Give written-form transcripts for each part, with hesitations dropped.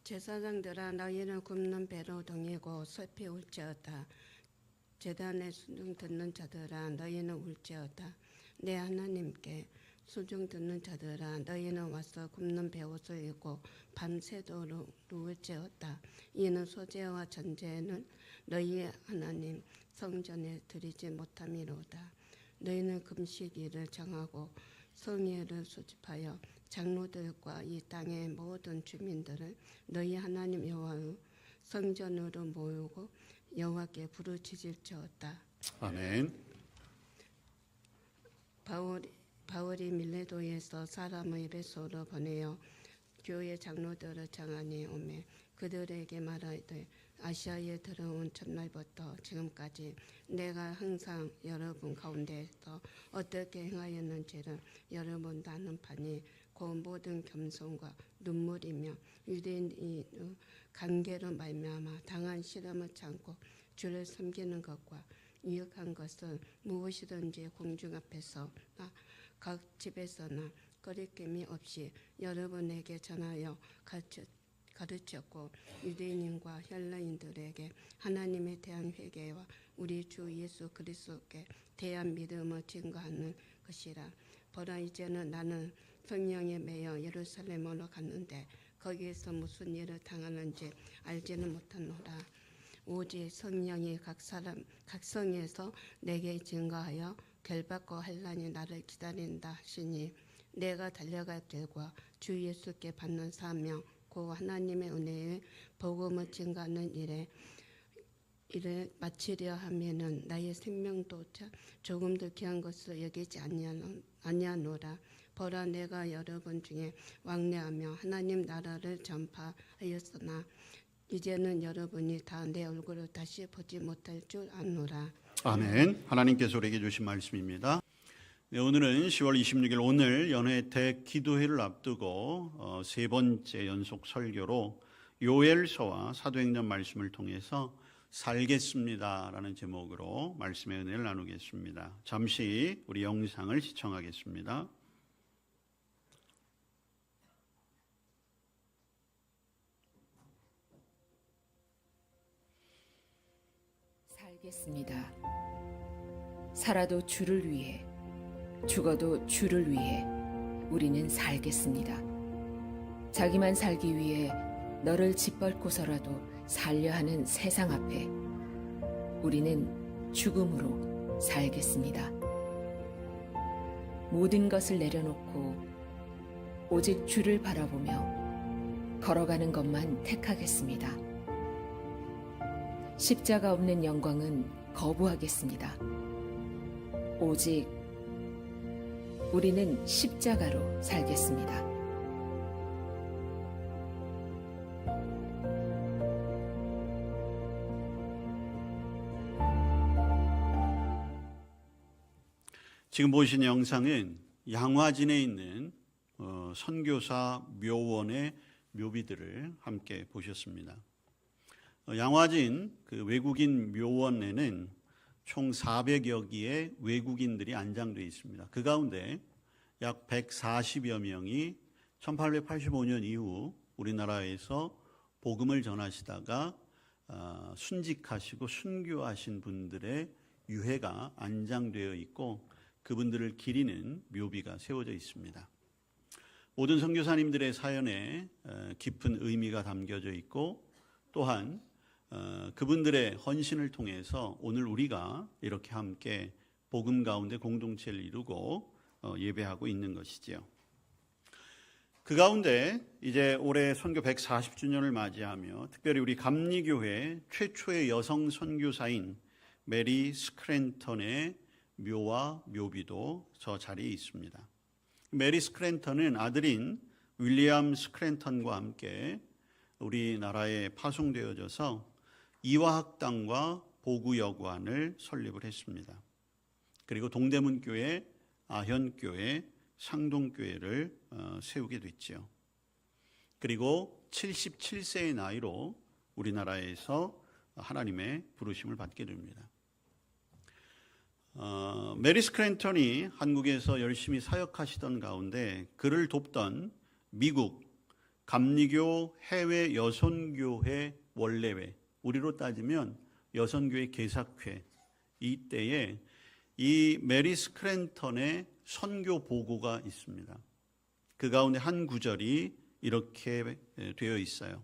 제사장들아 너희는 굽는 배로 동이고 슬피 울지어다. 제단에 순종 듣는 자들아 너희는 울지어다. 내 하나님께 순종 듣는 자들아 너희는 와서 굽는 배옷을 입고 밤새도록 울지어다. 이는 소재와 전제는 너희의 하나님 성전에 드리지 못함이로다. 너희는 금식일을 정하고 성회를 소집하여 장로들과 이 땅의 모든 주민들을 너희 하나님 여호와의 성전으로 모으고 여호와께 부르짖을지어다. 아멘. 바울이 밀레도에서 사람을 에베소로 보내어 교회 장로들을 정하니 오매 그들에게 말하되 아시아에 들어온 첫날부터 지금까지 내가 항상 여러분 가운데서 어떻게 행하였는지를 여러분 아는 바니 그 모든 겸손과 눈물이며 유대인의 관계로 말미암아 당한 시련을 참고 주를 섬기는 것과 유익한 것은 무엇이든지 공중 앞에서나 각 집에서나 거리낌이 없이 여러분에게 전하여 가르쳤고 유대인과 헬라인들에게 하나님에 대한 회개와 우리 주 예수 그리스도께 대한 믿음을 증거하는 것이라. 보라 이제는 나는 성령에 매여 예루살렘으로 갔는데 거기에서 무슨 일을 당하는지 알지는 못하노라. 오직 성령이 각 성에서 내게 증거하여 결박과 환난이 나를 기다린다 하시니 내가 달려갈 길과 주 예수께 받는 사명 고 하나님의 은혜의 복음을 증거하는 일을 마치려 하면은 나의 생명도차 조금도 귀한 것을 여기지 아니하노라. 보라 내가 여러분 중에 왕래하며 하나님 나라를 전파하였으나 이제는 여러분이 다 내 얼굴을 다시 보지 못할 줄 아노라. 아멘. 하나님께서 우리에게 주신 말씀입니다. 네, 오늘은 10월 26일 오늘 연회 대기도회를 앞두고 세 번째 연속 설교로 요엘서와 사도행전 말씀을 통해서 살겠습니다라는 제목으로 말씀의 은혜를 나누겠습니다. 잠시 우리 영상을 시청하겠습니다. 살겠습니다. 살아도 주를 위해, 죽어도 주를 위해 우리는 살겠습니다. 자기만 살기 위해 너를 짓밟고서라도 살려 하는 세상 앞에 우리는 죽음으로 살겠습니다. 모든 것을 내려놓고 오직 주를 바라보며 걸어가는 것만 택하겠습니다. 십자가 없는 영광은 거부하겠습니다. 오직 우리는 십자가로 살겠습니다. 지금 보신 영상은 양화진에 있는 선교사 묘원의 묘비들을 함께 보셨습니다. 양화진 그 외국인 묘원에는 총 400여 기의 외국인들이 안장되어 있습니다. 그 가운데 약 140여 명이 1885년 이후 우리나라에서 복음을 전하시다가 순직하시고 순교하신 분들의 유해가 안장되어 있고 그분들을 기리는 묘비가 세워져 있습니다. 모든 선교사님들의 사연에 깊은 의미가 담겨져 있고 또한 그분들의 헌신을 통해서 오늘 우리가 이렇게 함께 복음 가운데 공동체를 이루고 예배하고 있는 것이지요. 그 가운데 이제 올해 선교 140주년을 맞이하며 특별히 우리 감리교회 최초의 여성 선교사인 메리 스크랜턴의 묘와 묘비도 저 자리에 있습니다. 메리 스크랜턴은 아들인 윌리엄 스크랜턴과 함께 우리나라에 파송되어져서 이화학당과 보구여관을 설립을 했습니다. 그리고 동대문교회, 아현교회, 상동교회를 세우게 됐지요. 그리고 77세의 나이로 우리나라에서 하나님의 부르심을 받게 됩니다. 메리 스크랜턴이 한국에서 열심히 사역하시던 가운데 그를 돕던 미국 감리교 해외 여선교회 원례회, 우리로 따지면 여선교회 개사회, 이때에 이 메리 스크랜턴의 선교 보고가 있습니다. 그 가운데 한 구절이 이렇게 되어 있어요.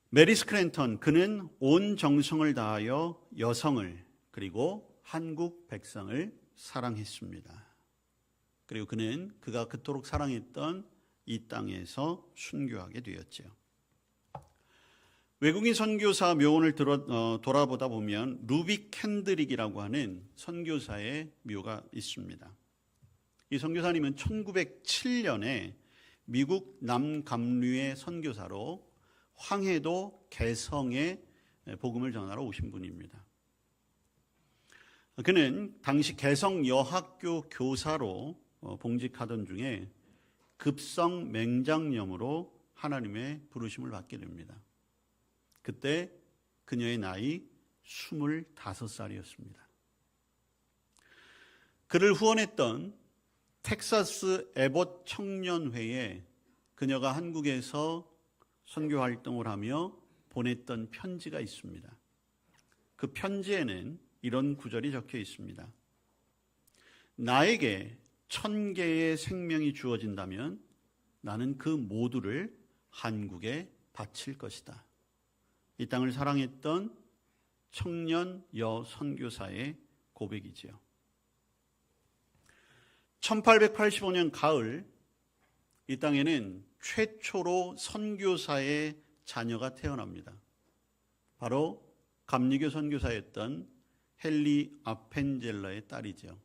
메리 스크랜턴, 그는 온 정성을 다하여 여성을 그리고 한국 백성을 사랑했습니다. 그리고 그는 그가 그토록 사랑했던 이 땅에서 순교하게 되었죠. 외국인 선교사 묘원을 돌아보다 보면 루비 캔드릭이라고 하는 선교사의 묘가 있습니다. 이 선교사님은 1907년에 미국 남감류의 선교사로 황해도 개성에 복음을 전하러 오신 분입니다. 그는 당시 개성 여학교 교사로 봉직하던 중에 급성 맹장염으로 하나님의 부르심을 받게 됩니다. 그때 그녀의 나이 25살이었습니다. 그를 후원했던 텍사스 에봇 청년회에 그녀가 한국에서 선교 활동을 하며 보냈던 편지가 있습니다. 그 편지에는 이런 구절이 적혀 있습니다. 나에게 1000개의 생명이 주어진다면 나는 그 모두를 한국에 바칠 것이다. 이 땅을 사랑했던 청년 여선교사의 고백이지요. 1885년 가을, 이 땅에는 최초로 선교사의 자녀가 태어납니다. 바로 감리교 선교사였던 헨리 아펜젤러의 딸이죠.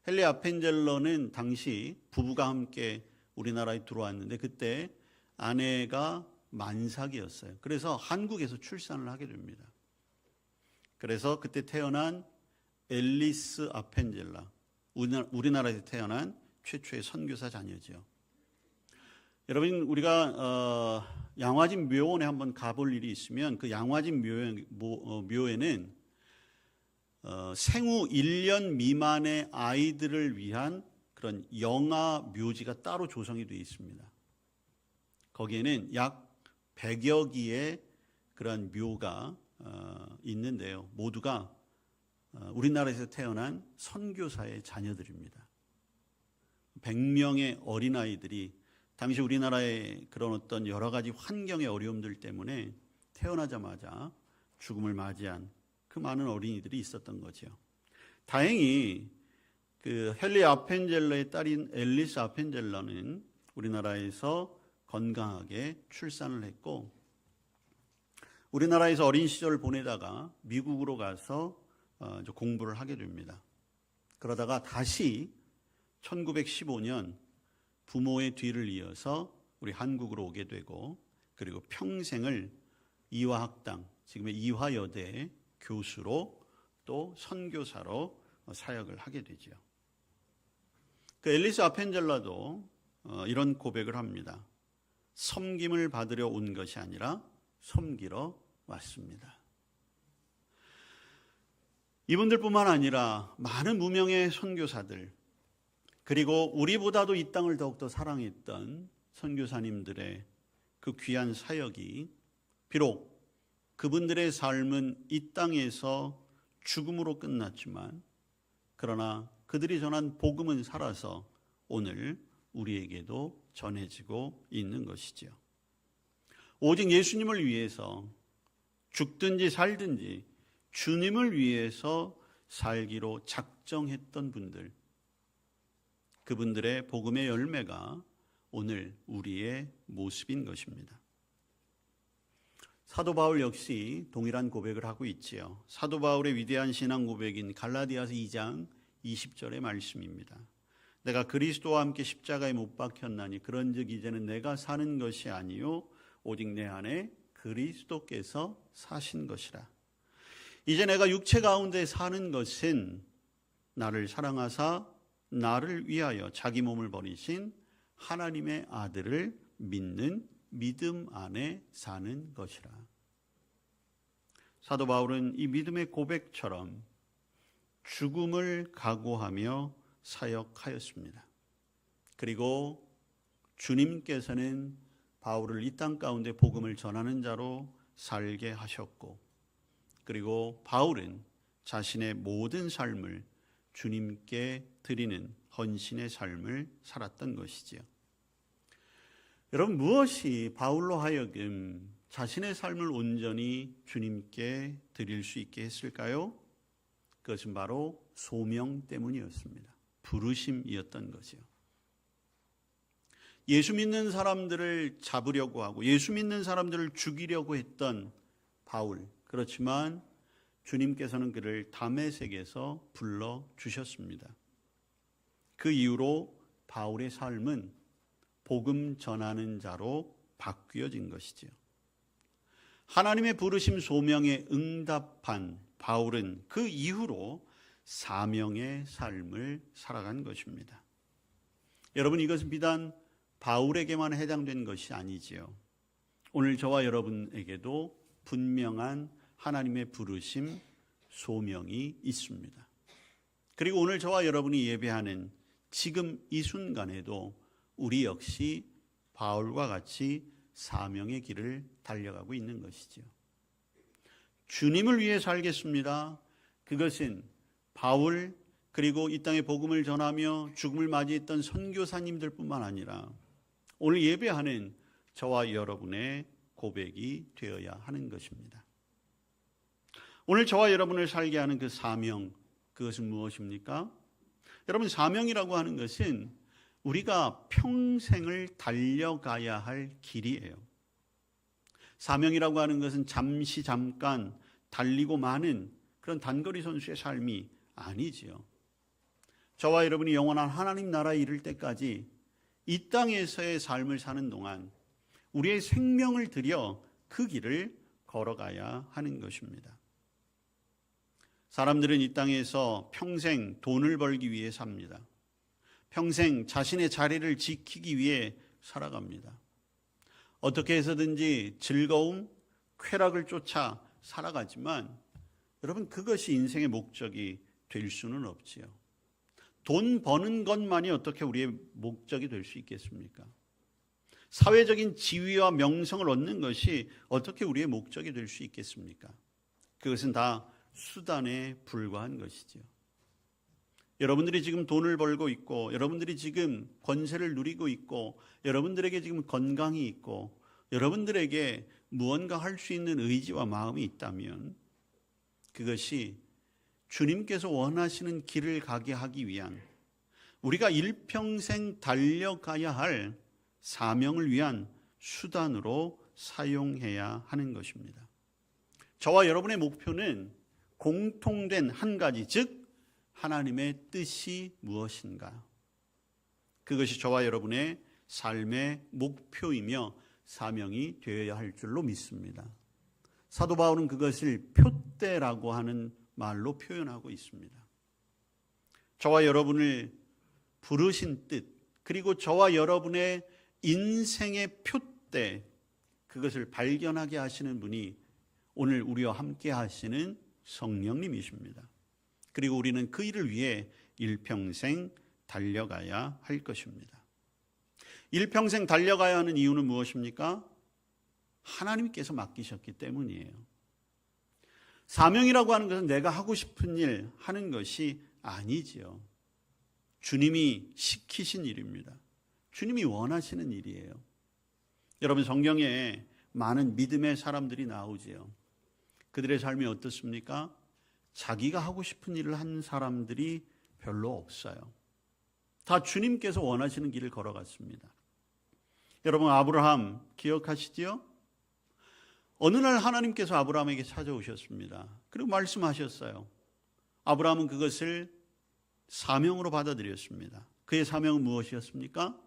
헨리 아펜젤러는 당시 부부가 함께 우리나라에 들어왔는데 그때 아내가 만삭이었어요. 그래서 한국에서 출산을 하게 됩니다. 그래서 그때 태어난 앨리스 아펜젤라, 우리나라에서 태어난 최초의 선교사 자녀죠. 여러분, 우리가 양화진 묘원에 한번 가볼 일이 있으면 그 양화진 묘에는 생후 1년 미만의 아이들을 위한 그런 영아 묘지가 따로 조성이 되어 있습니다. 거기에는 약 100여 기의 그런 묘가 있는데요. 모두가 우리나라에서 태어난 선교사의 자녀들입니다. 100명의 어린아이들이 당시 우리나라의 그런 어떤 여러 가지 환경의 어려움들 때문에 태어나자마자 죽음을 맞이한 그 많은 어린이들이 있었던 거죠. 다행히 그 헨리 아펜젤러의 딸인 앨리스 아펜젤러는 우리나라에서 건강하게 출산을 했고 우리나라에서 어린 시절을 보내다가 미국으로 가서 공부를 하게 됩니다. 그러다가 다시 1915년 부모의 뒤를 이어서 우리 한국으로 오게 되고 그리고 평생을 이화학당, 지금의 이화여대 교수로 또 선교사로 사역을 하게 되죠. 그 앨리스 아펜젤라도 이런 고백을 합니다. 섬김을 받으려 온 것이 아니라 섬기러 왔습니다. 이분들뿐만 아니라 많은 무명의 선교사들 그리고 우리보다도 이 땅을 더욱더 사랑했던 선교사님들의 그 귀한 사역이 비록 그분들의 삶은 이 땅에서 죽음으로 끝났지만 그러나 그들이 전한 복음은 살아서 오늘 우리에게도 전해지고 있는 것이지요. 오직 예수님을 위해서 죽든지 살든지 주님을 위해서 살기로 작정했던 분들, 그분들의 복음의 열매가 오늘 우리의 모습인 것입니다. 사도 바울 역시 동일한 고백을 하고 있지요. 사도 바울의 위대한 신앙 고백인 갈라디아서 2장 20절의 말씀입니다. 내가 그리스도와 함께 십자가에 못 박혔나니 그런즉 이제는 내가 사는 것이 아니요 오직 내 안에 그리스도께서 사신 것이라. 이제 내가 육체 가운데 사는 것은 나를 사랑하사 나를 위하여 자기 몸을 버리신 하나님의 아들을 믿는 믿음 안에 사는 것이라. 사도 바울은 이 믿음의 고백처럼 죽음을 각오하며 사역하였습니다. 그리고 주님께서는 바울을 이 땅 가운데 복음을 전하는 자로 살게 하셨고, 그리고 바울은 자신의 모든 삶을 주님께 드리는 헌신의 삶을 살았던 것이지요. 여러분, 무엇이 바울로 하여금 자신의 삶을 온전히 주님께 드릴 수 있게 했을까요? 그것은 바로 소명 때문이었습니다. 부르심이었던 거죠. 예수 믿는 사람들을 잡으려고 하고 예수 믿는 사람들을 죽이려고 했던 바울, 그렇지만 주님께서는 그를 다메섹에서 불러주셨습니다. 그 이후로 바울의 삶은 복음 전하는 자로 바뀌어진 것이지요. 하나님의 부르심 소명에 응답한 바울은 그 이후로 사명의 삶을 살아간 것입니다. 여러분, 이것은 비단 바울에게만 해당된 것이 아니지요. 오늘 저와 여러분에게도 분명한 하나님의 부르심 소명이 있습니다. 그리고 오늘 저와 여러분이 예배하는 지금 이 순간에도 우리 역시 바울과 같이 사명의 길을 달려가고 있는 것이지요. 주님을 위해 살겠습니다. 그것은 바울, 그리고 이 땅에 복음을 전하며 죽음을 맞이했던 선교사님들뿐만 아니라 오늘 예배하는 저와 여러분의 고백이 되어야 하는 것입니다. 오늘 저와 여러분을 살게 하는 그 사명, 그것은 무엇입니까? 여러분, 사명이라고 하는 것은 우리가 평생을 달려가야 할 길이에요. 사명이라고 하는 것은 잠깐 달리고 마는 그런 단거리 선수의 삶이 아니지요. 저와 여러분이 영원한 하나님 나라에 이를 때까지 이 땅에서의 삶을 사는 동안 우리의 생명을 들여 그 길을 걸어가야 하는 것입니다. 사람들은 이 땅에서 평생 돈을 벌기 위해 삽니다. 평생 자신의 자리를 지키기 위해 살아갑니다. 어떻게 해서든지 즐거움, 쾌락을 쫓아 살아가지만 여러분, 그것이 인생의 목적이 될 수는 없지요. 돈 버는 것만이 어떻게 우리의 목적이 될 수 있겠습니까? 사회적인 지위와 명성을 얻는 것이 어떻게 우리의 목적이 될 수 있겠습니까? 그것은 다 수단에 불과한 것이지요. 여러분들이 지금 돈을 벌고 있고, 여러분들이 지금 권세를 누리고 있고, 여러분들에게 지금 건강이 있고, 여러분들에게 무언가 할 수 있는 의지와 마음이 있다면 그것이 주님께서 원하시는 길을 가게 하기 위한, 우리가 일평생 달려가야 할 사명을 위한 수단으로 사용해야 하는 것입니다. 저와 여러분의 목표는 공통된 한 가지, 즉 하나님의 뜻이 무엇인가? 그것이 저와 여러분의 삶의 목표이며 사명이 되어야 할 줄로 믿습니다. 사도 바울은 그것을 표대라고 하는 말로 표현하고 있습니다. 저와 여러분을 부르신 뜻, 그리고 저와 여러분의 인생의 표대, 그것을 발견하게 하시는 분이 오늘 우리와 함께 하시는 성령님이십니다. 그리고 우리는 그 일을 위해 일평생 달려가야 할 것입니다. 일평생 달려가야 하는 이유는 무엇입니까? 하나님께서 맡기셨기 때문이에요. 사명이라고 하는 것은 내가 하고 싶은 일 하는 것이 아니지요. 주님이 시키신 일입니다. 주님이 원하시는 일이에요. 여러분, 성경에 많은 믿음의 사람들이 나오지요. 그들의 삶이 어떻습니까? 자기가 하고 싶은 일을 한 사람들이 별로 없어요. 다 주님께서 원하시는 길을 걸어갔습니다. 여러분, 아브라함 기억하시지요? 어느 날 하나님께서 아브라함에게 찾아오셨습니다. 그리고 말씀하셨어요. 아브라함은 그것을 사명으로 받아들였습니다. 그의 사명은 무엇이었습니까?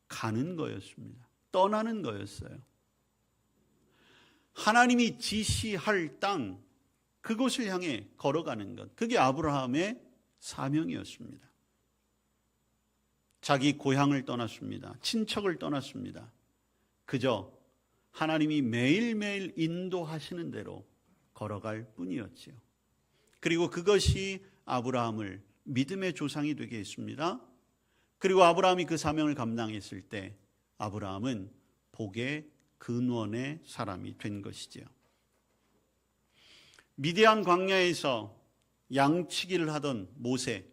가는 거였습니다. 떠나는 거였어요. 하나님이 지시할 땅, 그곳을 향해 걸어가는 것, 그게 아브라함의 사명이었습니다. 자기 고향을 떠났습니다. 친척을 떠났습니다. 그저 하나님이 매일매일 인도하시는 대로 걸어갈 뿐이었지요. 그리고 그것이 아브라함을 믿음의 조상이 되게 했습니다. 그리고 아브라함이 그 사명을 감당했을 때 아브라함은 복의 근원의 사람이 된 것이지요. 미디안 광야에서 양치기를 하던 모세,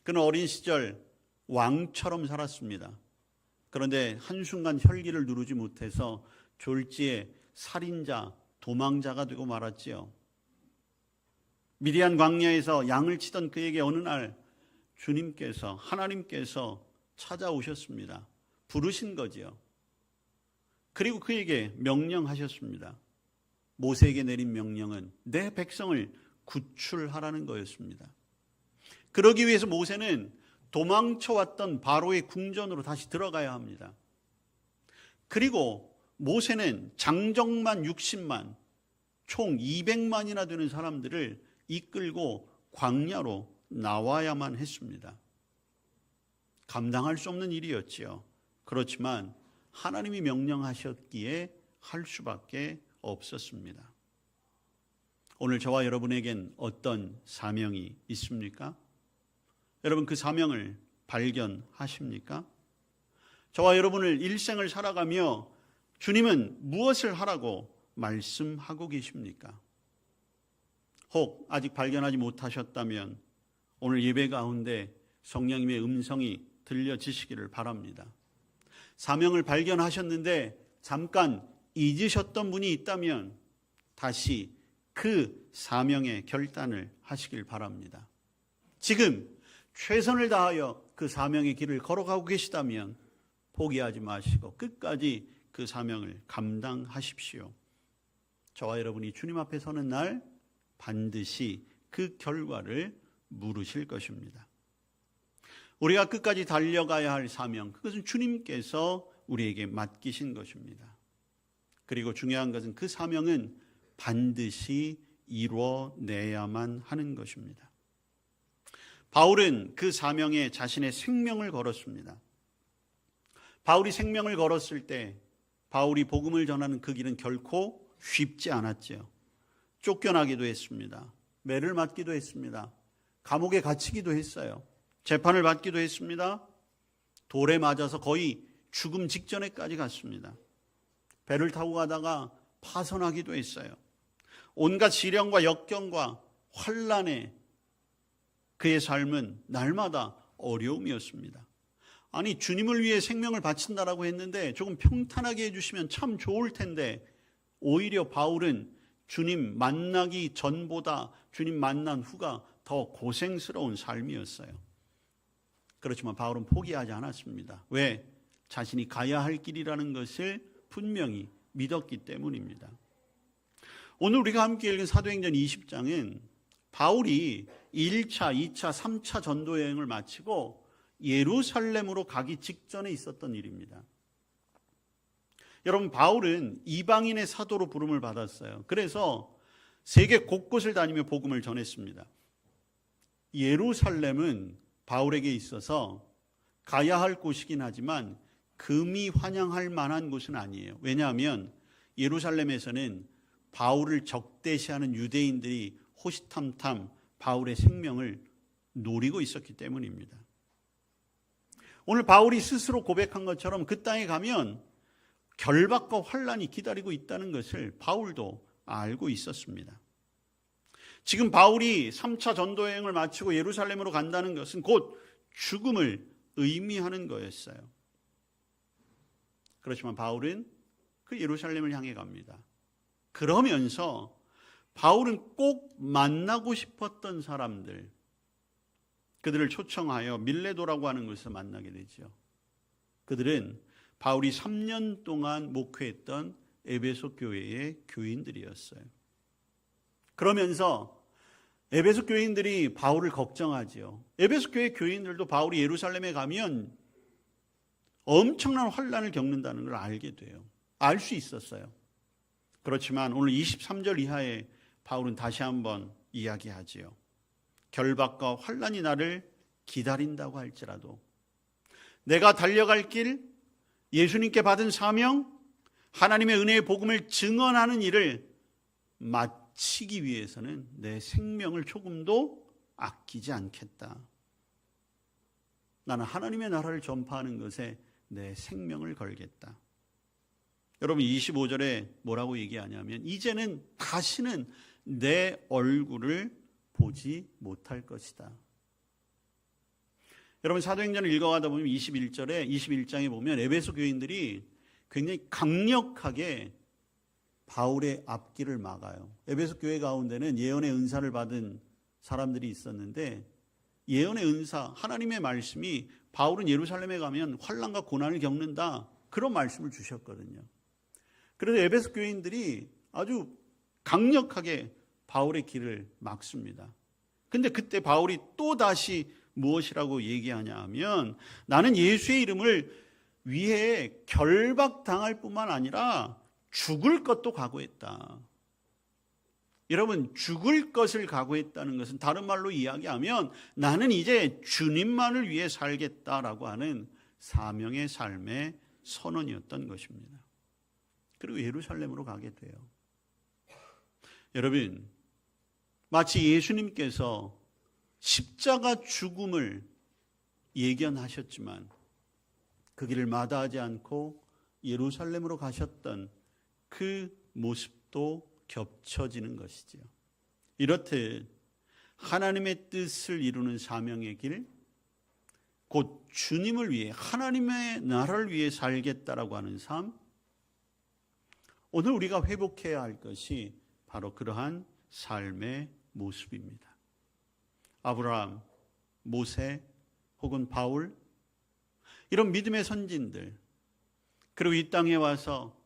그는 어린 시절 왕처럼 살았습니다. 그런데 한순간 혈기를 누르지 못해서 졸지에 살인자, 도망자가 되고 말았지요. 미디안 광야에서 양을 치던 그에게 어느 날 하나님께서 찾아오셨습니다. 부르신 거지요. 그리고 그에게 명령하셨습니다. 모세에게 내린 명령은 내 백성을 구출하라는 거였습니다. 그러기 위해서 모세는 도망쳐왔던 바로의 궁전으로 다시 들어가야 합니다. 그리고 모세는 장정만 60만, 총 200만이나 되는 사람들을 이끌고 광야로 나와야만 했습니다. 감당할 수 없는 일이었지요. 그렇지만 하나님이 명령하셨기에 할 수밖에 없었습니다. 오늘 저와 여러분에겐 어떤 사명이 있습니까? 여러분 그 사명을 발견하십니까? 저와 여러분을 일생을 살아가며 주님은 무엇을 하라고 말씀하고 계십니까? 혹 아직 발견하지 못하셨다면 오늘 예배 가운데 성령님의 음성이 들려지시기를 바랍니다. 사명을 발견하셨는데 잠깐 잊으셨던 분이 있다면 다시 그 사명의 결단을 하시길 바랍니다. 지금 최선을 다하여 그 사명의 길을 걸어가고 계시다면 포기하지 마시고 끝까지 그 사명을 감당하십시오. 저와 여러분이 주님 앞에 서는 날 반드시 그 결과를 물으실 것입니다. 우리가 끝까지 달려가야 할 사명, 그것은 주님께서 우리에게 맡기신 것입니다. 그리고 중요한 것은 그 사명은 반드시 이루어내야만 하는 것입니다. 바울은 그 사명에 자신의 생명을 걸었습니다. 바울이 생명을 걸었을 때 바울이 복음을 전하는 그 길은 결코 쉽지 않았지요. 쫓겨나기도 했습니다. 매를 맞기도 했습니다. 감옥에 갇히기도 했어요. 재판을 받기도 했습니다. 돌에 맞아서 거의 죽음 직전에까지 갔습니다. 배를 타고 가다가 파선하기도 했어요. 온갖 시련과 역경과 환난에 그의 삶은 날마다 어려움이었습니다. 아니 주님을 위해 생명을 바친다라고 했는데 조금 평탄하게 해주시면 참 좋을 텐데 오히려 바울은 주님 만나기 전보다 주님 만난 후가 더 고생스러운 삶이었어요. 그렇지만 바울은 포기하지 않았습니다. 왜? 자신이 가야 할 길이라는 것을 분명히 믿었기 때문입니다. 오늘 우리가 함께 읽은 사도행전 20장은 바울이 1차, 2차, 3차 전도 여행을 마치고 예루살렘으로 가기 직전에 있었던 일입니다. 여러분 바울은 이방인의 사도로 부름을 받았어요. 그래서 세계 곳곳을 다니며 복음을 전했습니다. 예루살렘은 바울에게 있어서 가야 할 곳이긴 하지만 금이 환영할 만한 곳은 아니에요. 왜냐하면 예루살렘에서는 바울을 적대시하는 유대인들이 호시탐탐 바울의 생명을 노리고 있었기 때문입니다. 오늘 바울이 스스로 고백한 것처럼 그 땅에 가면 결박과 환난이 기다리고 있다는 것을 바울도 알고 있었습니다. 지금 바울이 3차 전도여행을 마치고 예루살렘으로 간다는 것은 곧 죽음을 의미하는 거였어요. 그렇지만 바울은 그 예루살렘을 향해 갑니다. 그러면서 바울은 꼭 만나고 싶었던 사람들, 그들을 초청하여 밀레도라고 하는 곳에서 만나게 되죠. 그들은 바울이 3년 동안 목회했던 에베소 교회의 교인들이었어요. 그러면서 에베소 교인들이 바울을 걱정하지요. 에베소 교회 교인들도 바울이 예루살렘에 가면 엄청난 환난을 겪는다는 걸 알게 돼요. 알 수 있었어요. 그렇지만 오늘 23절 이하에 바울은 다시 한번 이야기하지요. 결박과 환난이 나를 기다린다고 할지라도 내가 달려갈 길, 예수님께 받은 사명, 하나님의 은혜의 복음을 증언하는 일을 마치기 위해서는 내 생명을 조금도 아끼지 않겠다. 나는 하나님의 나라를 전파하는 것에 내 생명을 걸겠다. 여러분 25절에 뭐라고 얘기하냐면 이제는 다시는 내 얼굴을 보지 못할 것이다. 여러분 사도행전을 읽어가다 보면 21장에 보면 에베소 교인들이 굉장히 강력하게 바울의 앞길을 막아요. 에베소 교회 가운데는 예언의 은사를 받은 사람들이 있었는데 예언의 은사, 하나님의 말씀이 바울은 예루살렘에 가면 환난과 고난을 겪는다, 그런 말씀을 주셨거든요. 그래서 에베소 교인들이 아주 강력하게 바울의 길을 막습니다. 근데 그때 바울이 또 다시 무엇이라고 얘기하냐 하면 나는 예수의 이름을 위해 결박당할 뿐만 아니라 죽을 것도 각오했다. 여러분 죽을 것을 각오했다는 것은 다른 말로 이야기하면 나는 이제 주님만을 위해 살겠다라고 하는 사명의 삶의 선언이었던 것입니다. 그리고 예루살렘으로 가게 돼요. 여러분 마치 예수님께서 십자가 죽음을 예견하셨지만 그 길을 마다하지 않고 예루살렘으로 가셨던 그 모습도 겹쳐지는 것이지요. 이렇듯 하나님의 뜻을 이루는 사명의 길, 곧 주님을 위해 하나님의 나라를 위해 살겠다라고 하는 삶, 오늘 우리가 회복해야 할 것이 바로 그러한 삶의 모습입니다. 아브라함, 모세 혹은 바울, 이런 믿음의 선진들, 그리고 이 땅에 와서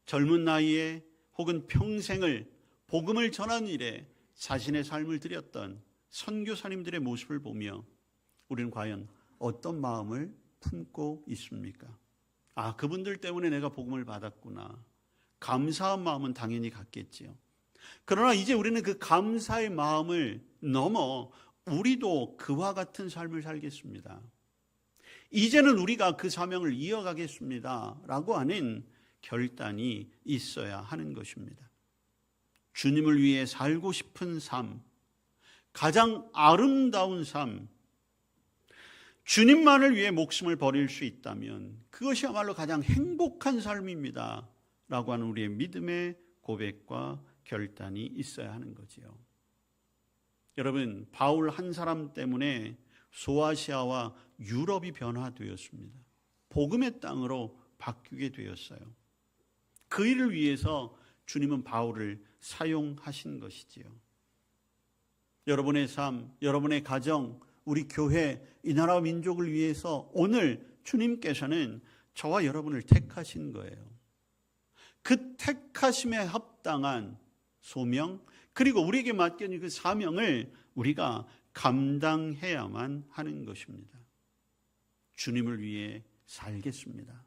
젊은 나이에 혹은 평생을 복음을 전하는 일에 자신의 삶을 드렸던 선교사님들의 모습을 보며 우리는 과연 어떤 마음을 품고 있습니까? 아, 그분들 때문에 내가 복음을 받았구나. 감사한 마음은 당연히 갖겠지요. 그러나 이제 우리는 그 감사의 마음을 넘어 우리도 그와 같은 삶을 살겠습니다. 이제는 우리가 그 사명을 이어가겠습니다 라고 하는 결단이 있어야 하는 것입니다. 주님을 위해 살고 싶은 삶, 가장 아름다운 삶, 주님만을 위해 목숨을 버릴 수 있다면 그것이야말로 가장 행복한 삶입니다 라고 하는 우리의 믿음의 고백과 결단이 있어야 하는 거지요. 여러분, 바울 한 사람 때문에 소아시아와 유럽이 변화되었습니다. 복음의 땅으로 바뀌게 되었어요. 그 일을 위해서 주님은 바울을 사용하신 것이지요. 여러분의 삶, 여러분의 가정, 우리 교회, 이 나라와 민족을 위해서 오늘 주님께서는 저와 여러분을 택하신 거예요. 그 택하심에 합당한 소명, 그리고 우리에게 맡겨진 그 사명을 우리가 감당해야만 하는 것입니다. 주님을 위해 살겠습니다.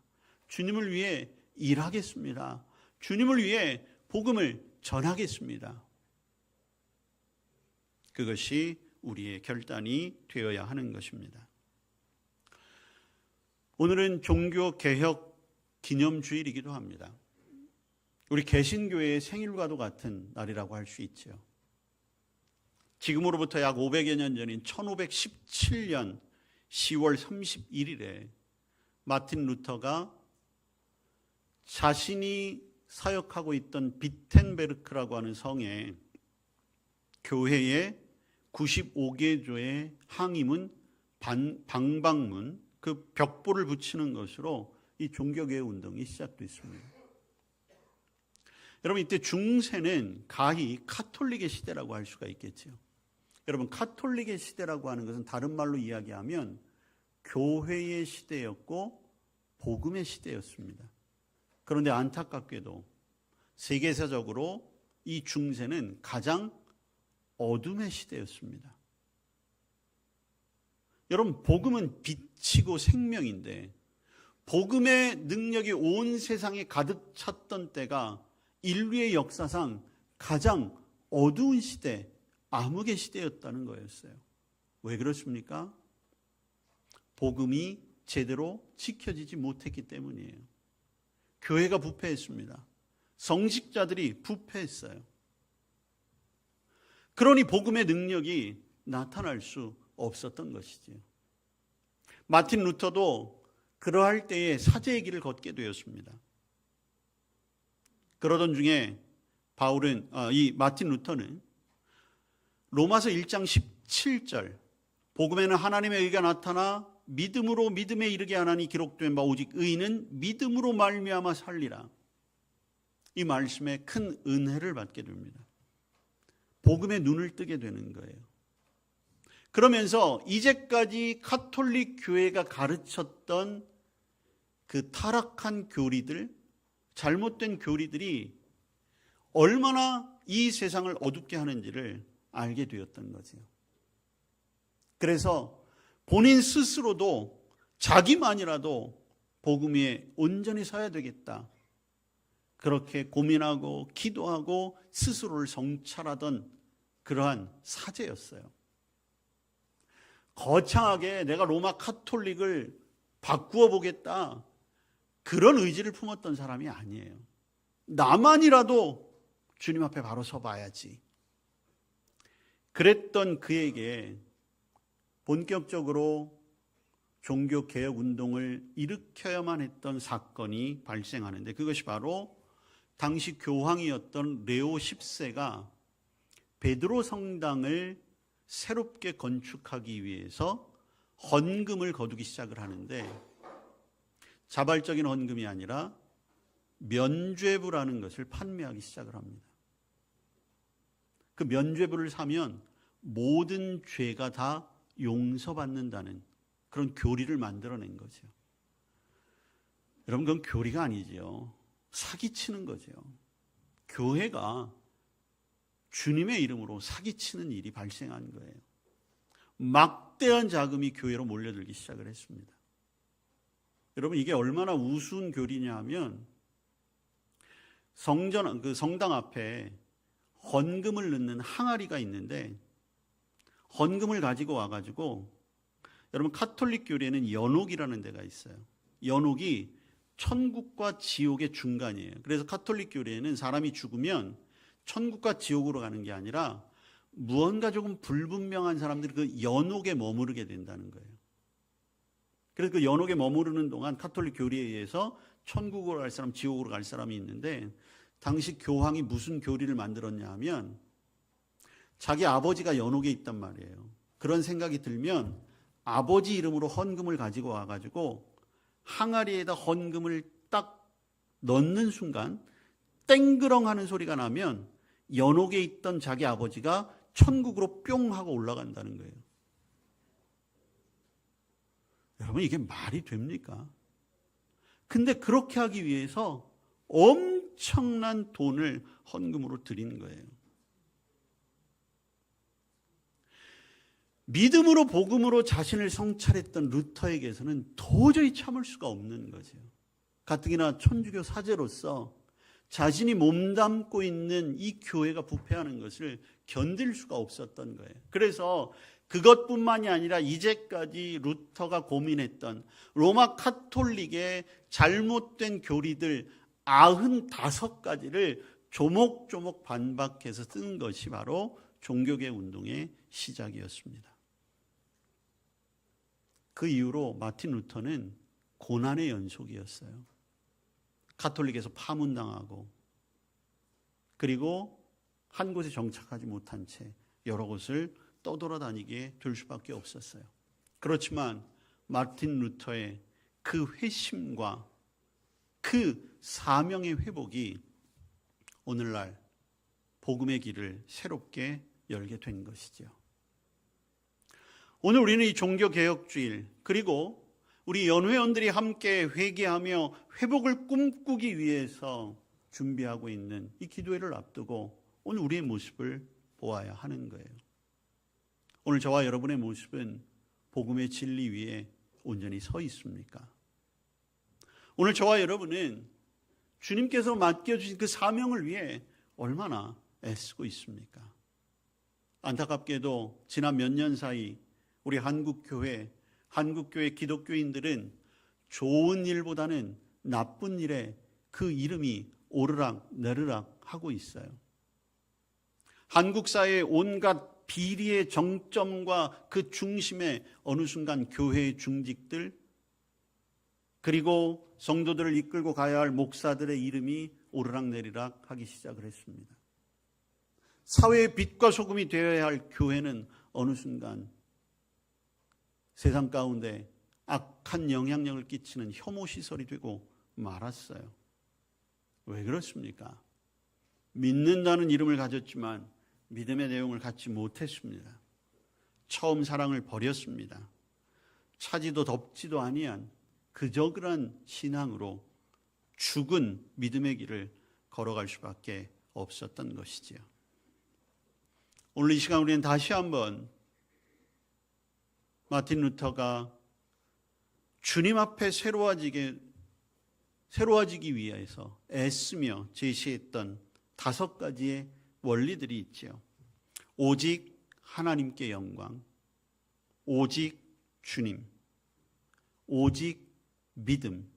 주님을 위해 일하겠습니다. 주님을 위해 복음을 전하겠습니다. 그것이 우리의 결단이 되어야 하는 것입니다. 오늘은 종교개혁 기념주일이기도 합니다. 우리 개신교회의 생일과도 같은 날이라고 할 수 있죠. 지금으로부터 약 500여 년 전인 1517년 10월 31일에 마틴 루터가 자신이 사역하고 있던 비텐베르크라고 하는 성에 교회의 95개조의 항의문, 방방문, 그 벽보를 붙이는 것으로 이 종교개혁 운동이 시작됐습니다. 여러분, 이때 중세는 가히 카톨릭의 시대라고 할 수가 있겠죠. 여러분, 카톨릭의 시대라고 하는 것은 다른 말로 이야기하면 교회의 시대였고 복음의 시대였습니다. 그런데 안타깝게도 세계사적으로 이 중세는 가장 어둠의 시대였습니다. 여러분, 복음은 빛이고 생명인데 복음의 능력이 온 세상에 가득 찼던 때가 인류의 역사상 가장 어두운 시대, 암흑의 시대였다는 거였어요. 왜 그렇습니까? 복음이 제대로 지켜지지 못했기 때문이에요. 교회가 부패했습니다. 성직자들이 부패했어요. 그러니 복음의 능력이 나타날 수 없었던 것이지요. 마틴 루터도 그러할 때에 사제의 길을 걷게 되었습니다. 그러던 중에 이 마틴 루터는 로마서 1장 17절 복음에는 하나님의 의가 나타나 믿음으로 믿음에 이르게 하나니 기록된 바 오직 의인은 믿음으로 말미암아 살리라. 이 말씀에 큰 은혜를 받게 됩니다. 복음의 눈을 뜨게 되는 거예요. 그러면서 이제까지 가톨릭 교회가 가르쳤던 그 타락한 교리들, 잘못된 교리들이 얼마나 이 세상을 어둡게 하는지를 알게 되었던 거죠. 그래서 본인 스스로도 자기만이라도 복음 위에 온전히 서야 되겠다. 그렇게 고민하고 기도하고 스스로를 성찰하던 그러한 사제였어요. 거창하게 내가 로마 카톨릭을 바꾸어 보겠다. 그런 의지를 품었던 사람이 아니에요. 나만이라도 주님 앞에 바로 서봐야지. 그랬던 그에게 본격적으로 종교개혁 운동을 일으켜야만 했던 사건이 발생하는데 그것이 바로 당시 교황이었던 레오 10세가 베드로 성당을 새롭게 건축하기 위해서 헌금을 거두기 시작을 하는데 자발적인 헌금이 아니라 면죄부라는 것을 판매하기 시작을 합니다. 그 면죄부를 사면 모든 죄가 다 용서받는다는 그런 교리를 만들어낸 거죠. 여러분, 그건 교리가 아니죠. 사기치는 거죠. 교회가 주님의 이름으로 사기치는 일이 발생한 거예요. 막대한 자금이 교회로 몰려들기 시작을 했습니다. 여러분, 이게 얼마나 우스운 교리냐 하면 성당 앞에 헌금을 넣는 항아리가 있는데 헌금을 가지고 와가지고 여러분 카톨릭 교리에는 연옥이라는 데가 있어요. 연옥이 천국과 지옥의 중간이에요. 그래서 카톨릭 교리에는 사람이 죽으면 천국과 지옥으로 가는 게 아니라 무언가 조금 불분명한 사람들이 그 연옥에 머무르게 된다는 거예요. 그래서 그 연옥에 머무르는 동안 카톨릭 교리에 의해서 천국으로 갈 사람, 지옥으로 갈 사람이 있는데 당시 교황이 무슨 교리를 만들었냐 하면 자기 아버지가 연옥에 있단 말이에요. 그런 생각이 들면 아버지 이름으로 헌금을 가지고 와가지고 항아리에다 헌금을 딱 넣는 순간 땡그렁 하는 소리가 나면 연옥에 있던 자기 아버지가 천국으로 뿅 하고 올라간다는 거예요. 여러분, 이게 말이 됩니까? 근데 그렇게 하기 위해서 엄청난 돈을 헌금으로 드린 거예요. 믿음으로 복음으로 자신을 성찰했던 루터에게서는 도저히 참을 수가 없는 거죠. 가뜩이나 천주교 사제로서 자신이 몸담고 있는 이 교회가 부패하는 것을 견딜 수가 없었던 거예요. 그래서 그것뿐만이 아니라 이제까지 루터가 고민했던 로마 카톨릭의 잘못된 교리들 95가지를 조목조목 반박해서 쓴 것이 바로 종교개혁 운동의 시작이었습니다. 그 이후로 마틴 루터는 고난의 연속이었어요. 카톨릭에서 파문당하고 그리고 한 곳에 정착하지 못한 채 여러 곳을 떠돌아다니게 될 수밖에 없었어요. 그렇지만 마틴 루터의 그 회심과 그 사명의 회복이 오늘날 복음의 길을 새롭게 열게 된 것이죠. 오늘 우리는 이 종교개혁주일 그리고 우리 연회원들이 함께 회개하며 회복을 꿈꾸기 위해서 준비하고 있는 이 기도회를 앞두고 오늘 우리의 모습을 보아야 하는 거예요. 오늘 저와 여러분의 모습은 복음의 진리 위에 온전히 서 있습니까? 오늘 저와 여러분은 주님께서 맡겨주신 그 사명을 위해 얼마나 애쓰고 있습니까? 안타깝게도 지난 몇 년 사이 우리 한국교회 기독교인들은 좋은 일보다는 나쁜 일에 그 이름이 오르락 내리락 하고 있어요. 한국 사회의 온갖 비리의 정점과 그 중심에 어느 순간 교회의 중직들, 그리고 성도들을 이끌고 가야 할 목사들의 이름이 오르락내리락 하기 시작을 했습니다. 사회의 빛과 소금이 되어야 할 교회는 어느 순간 세상 가운데 악한 영향력을 끼치는 혐오시설이 되고 말았어요. 왜 그렇습니까? 믿는다는 이름을 가졌지만 믿음의 내용을 갖지 못했습니다. 처음 사랑을 버렸습니다. 차지도 덥지도 아니한 그저 그런 신앙으로 죽은 믿음의 길을 걸어갈 수밖에 없었던 것이지요. 오늘 이 시간 우리는 다시 한번 마틴 루터가 주님 앞에 새로워지기 위해서 애쓰며 제시했던 5가지의 원리들이 있지요. 오직 하나님께 영광, 오직 주님, 오직 믿음,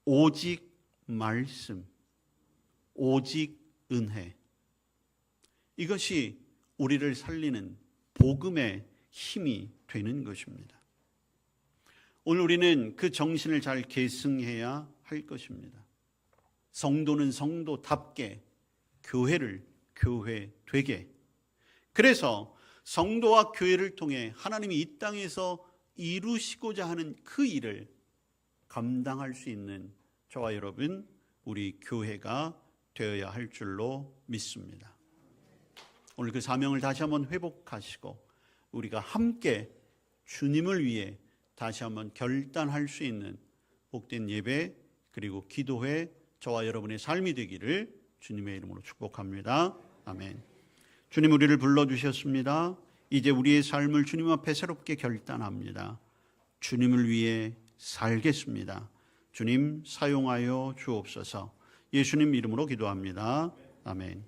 오직 말씀, 오직 은혜. 이것이 우리를 살리는 복음의 힘이 되는 것입니다. 오늘 우리는 그 정신을 잘 계승해야 할 것입니다. 성도는 성도답게, 교회를 교회되게. 그래서 성도와 교회를 통해 하나님이 이 땅에서 이루시고자 하는 그 일을 감당할 수 있는 저와 여러분, 우리 교회가 되어야 할 줄로 믿습니다. 오늘 그 사명을 다시 한번 회복하시고 우리가 함께 주님을 위해 다시 한번 결단할 수 있는 복된 예배 그리고 기도회 저와 여러분의 삶이 되기를 주님의 이름으로 축복합니다. 아멘. 주님 우리를 불러주셨습니다. 이제 우리의 삶을 주님 앞에 새롭게 결단합니다. 주님을 위해 살겠습니다. 주님 사용하여 주옵소서. 예수님 이름으로 기도합니다. 아멘.